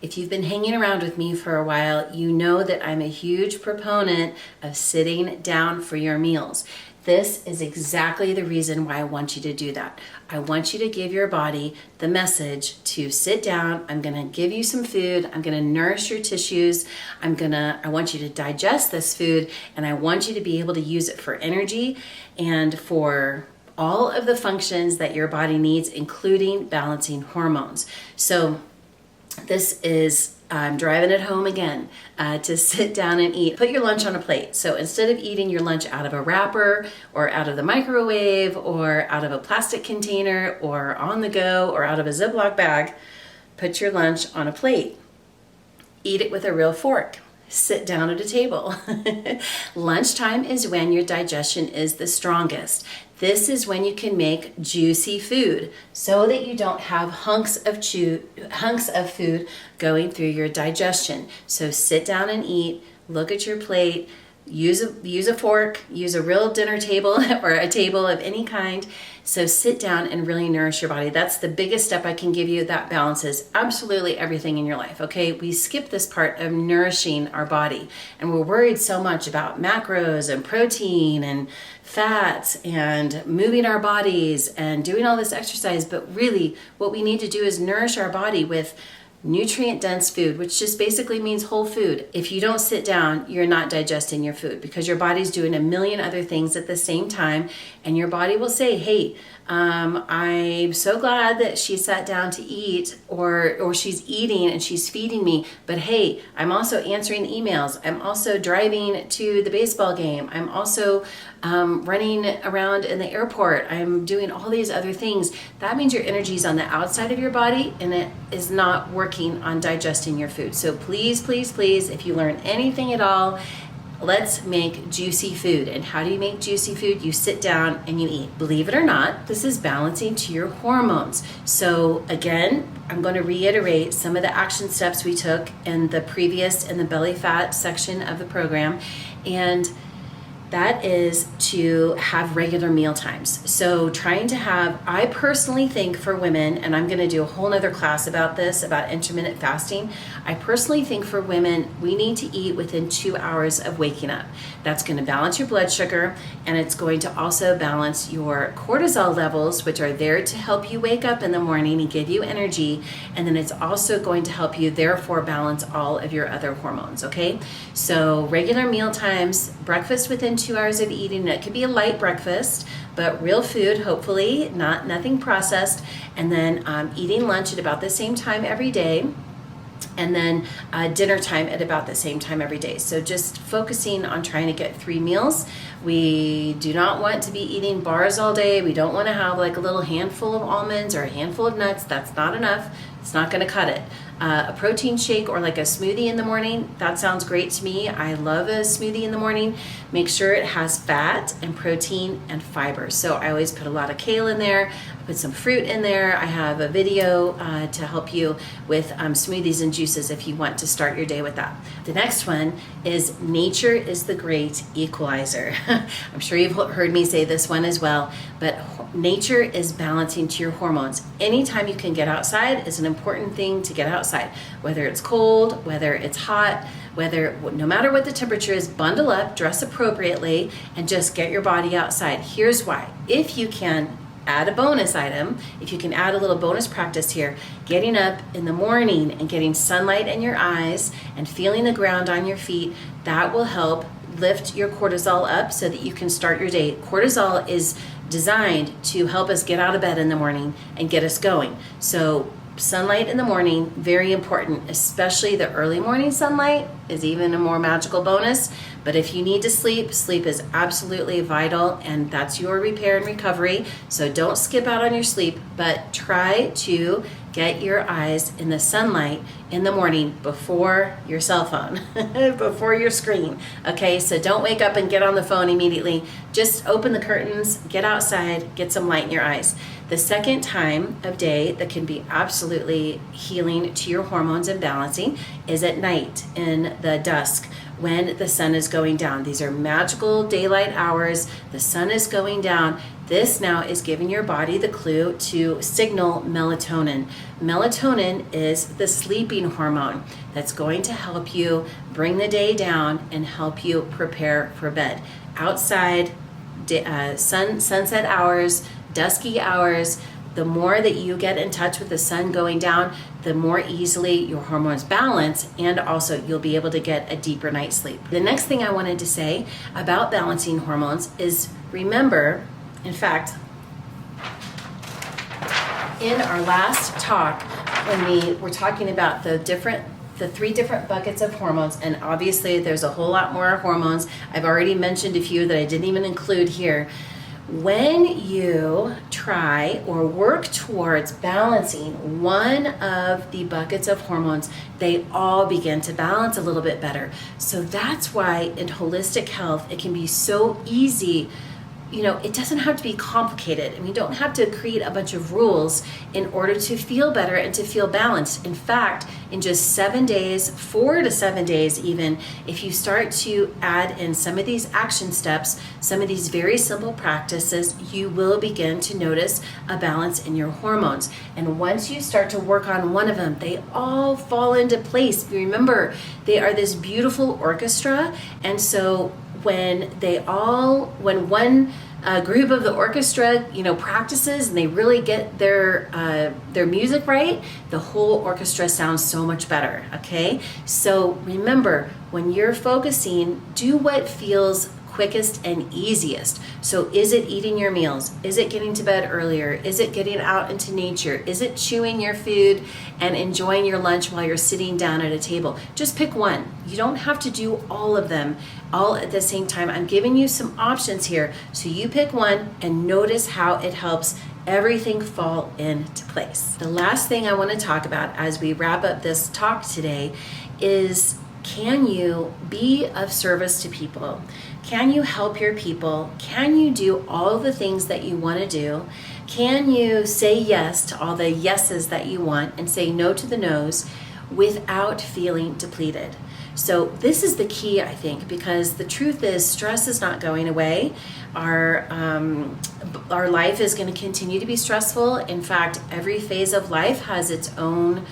If you've been hanging around with me for a while, you know that I'm a huge proponent of sitting down for your meals. This is exactly the reason why I want you to do that. I want you to give your body the message to sit down. I'm going to give you some food. I'm going to nourish your tissues. I want you to digest this food, and I want you to be able to use it for energy and for all of the functions that your body needs, including balancing hormones. So this is, I'm driving it home again, to sit down and eat. Put your lunch on a plate. So instead of eating your lunch out of a wrapper or out of the microwave or out of a plastic container or on the go or out of a Ziploc bag, put your lunch on a plate. Eat it with a real fork. Sit down at a table. Lunchtime is when your digestion is the strongest. This is when you can make juicy food so that you don't have hunks of food going through your digestion. So sit down and eat, look at your plate, use a fork, use a real dinner table or a table of any kind. So sit down and really nourish your body. That's the biggest step I can give you that balances absolutely everything in your life, okay? We skip this part of nourishing our body, and we're worried so much about macros and protein and fats and moving our bodies and doing all this exercise, but really what we need to do is nourish our body with nutrient-dense food, which just basically means whole food. If you don't sit down, you're not digesting your food because your body's doing a million other things at the same time, and your body will say, hey, I'm so glad that she sat down to eat, or she's eating and she's feeding me, but hey, I'm also answering emails. I'm also driving to the baseball game. I'm also running around in the airport. I'm doing all these other things. That means your energy is on the outside of your body and it is not working on digesting your food. So please, please, please, if you learn anything at all, let's make juicy food. And how do you make juicy food? You sit down and you eat. Believe it or not, this is balancing to your hormones. So again, I'm going to reiterate some of the action steps we took in the previous, in the belly fat section of the program. And that is to have regular meal times. So trying to have, I personally think for women, and I'm going to do a whole nother class about this, about intermittent fasting. I personally think for women, we need to eat within 2 hours of waking up. That's going to balance your blood sugar, and it's going to also balance your cortisol levels, which are there to help you wake up in the morning and give you energy. And then it's also going to help you therefore balance all of your other hormones, okay? So regular meal times, breakfast within 2 hours of eating. It could be a light breakfast, but real food, hopefully, nothing processed. And then eating lunch at about the same time every day. And then dinner time at about the same time every day. So just focusing on trying to get 3 meals. We do not want to be eating bars all day. We don't want to have like a little handful of almonds or a handful of nuts. That's not enough. It's not going to cut it. A protein shake or like a smoothie in the morning, that sounds great to me. I love a smoothie in the morning. Make sure it has fat and protein and fiber. So I always put a lot of kale in there. I put some fruit in there. I have a video to help you with smoothies and juices if you want to start your day with that. The next one is nature is the great equalizer. I'm sure you've heard me say this one as well, but nature is balancing to your hormones. Anytime you can get outside is an important thing to get outside, whether it's cold, whether it's hot, no matter what the temperature is, bundle up, dress appropriately, and just get your body outside. Here's why. If you can add a bonus item, if you can add a little bonus practice here, getting up in the morning and getting sunlight in your eyes and feeling the ground on your feet, that will help lift your cortisol up so that you can start your day. Cortisol is designed to help us get out of bed in the morning and get us going. So sunlight in the morning, very important, especially the early morning sunlight is even a more magical bonus. But if you need to sleep, sleep is absolutely vital, and that's your repair and recovery. So don't skip out on your sleep, but try to get your eyes in the sunlight in the morning before your cell phone, before your screen. Okay, so don't wake up and get on the phone immediately. Just open the curtains, get outside, get some light in your eyes. The second time of day that can be absolutely healing to your hormones and balancing is at night in the dusk when the sun is going down. These are magical daylight hours. The sun is going down. This now is giving your body the clue to signal melatonin. Melatonin is the sleeping hormone that's going to help you bring the day down and help you prepare for bed. Outside, sunset hours, dusky hours, the more that you get in touch with the sun going down, the more easily your hormones balance, and also you'll be able to get a deeper night's sleep. The next thing I wanted to say about balancing hormones is remember, in fact, in our last talk, when we were talking about the 3 different buckets of hormones, and obviously there's a whole lot more hormones. I've already mentioned a few that I didn't even include here. When you try or work towards balancing one of the buckets of hormones, they all begin to balance a little bit better. So that's why in holistic health, it can be so easy. It doesn't have to be complicated, and we don't have to create a bunch of rules in order to feel better and to feel balanced. In fact, in just 7 days, 4 to 7 days even, if you start to add in some of these action steps, some of these very simple practices, you will begin to notice a balance in your hormones. And once you start to work on one of them, they all fall into place. Remember, they are this beautiful orchestra, and so when one group of the orchestra, practices and they really get their music right, the whole orchestra sounds so much better. Okay, so remember, when you're focusing, do what feels quickest and easiest. So is it eating your meals? Is it getting to bed earlier? Is it getting out into nature? Is it chewing your food and enjoying your lunch while you're sitting down at a table? Just pick one. You don't have to do all of them all at the same time. I'm giving you some options here. So you pick one and notice how it helps everything fall into place. The last thing I want to talk about as we wrap up this talk today is, can you be of service to people? Can you help your people? Can you do all the things that you want to do? Can you say yes to all the yeses that you want and say no to the no's without feeling depleted? So this is the key, I think, because the truth is stress is not going away. Our life is going to continue to be stressful. In fact, every phase of life has its own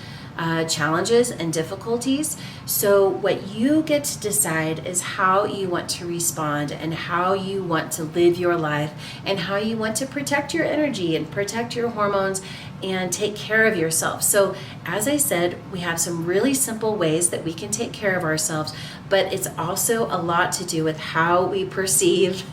challenges and difficulties. So what you get to decide is how you want to respond and how you want to live your life and how you want to protect your energy and protect your hormones and take care of yourself. So as I said, we have some really simple ways that we can take care of ourselves, but it's also a lot to do with how we perceive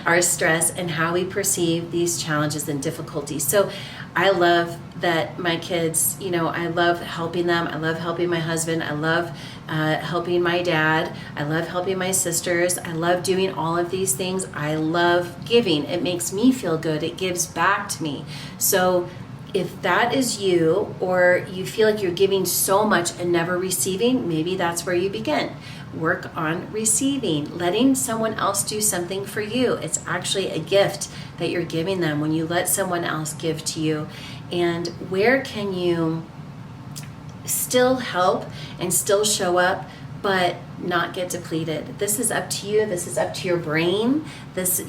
our stress and how we perceive these challenges and difficulties. So I love that my kids, I love helping them. I love helping my husband. I love helping my dad. I love helping my sisters. I love doing all of these things. I love giving. It makes me feel good. It gives back to me. So if that is you, or you feel like you're giving so much and never receiving, maybe that's where you begin. Work on receiving, letting someone else do something for you. It's actually a gift that you're giving them when you let someone else give to you. And where can you still help and still show up, but not get depleted? This is up to you. This is up to your brain.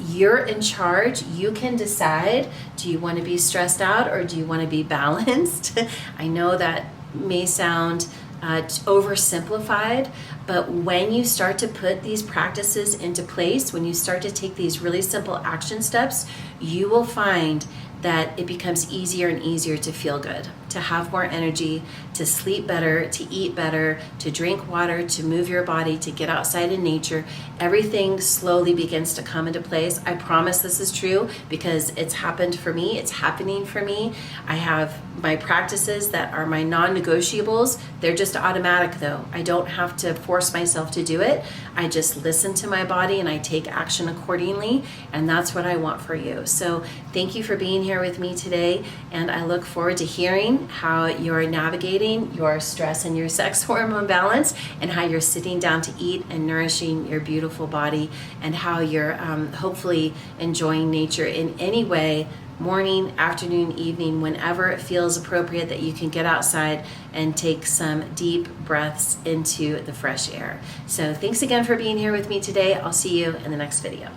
You're in charge. You can decide, do you want to be stressed out or do you want to be balanced? I know that may sound oversimplified, but when you start to put these practices into place, when you start to take these really simple action steps, you will find that it becomes easier and easier to feel good, to have more energy, to sleep better, to eat better, to drink water, to move your body, to get outside in nature. Everything slowly begins to come into place. I promise this is true because it's happened for me. It's happening for me. I have my practices that are my non-negotiables. They're just automatic though. I don't have to force myself to do it. I just listen to my body and I take action accordingly. And that's what I want for you. So thank you for being here with me today. And I look forward to hearing how you're navigating your stress and your sex hormone balance and how you're sitting down to eat and nourishing your beautiful body and how you're hopefully enjoying nature in any way, morning, afternoon, evening, whenever it feels appropriate that you can get outside and take some deep breaths into the fresh air. So thanks again for being here with me today. I'll see you in the next video.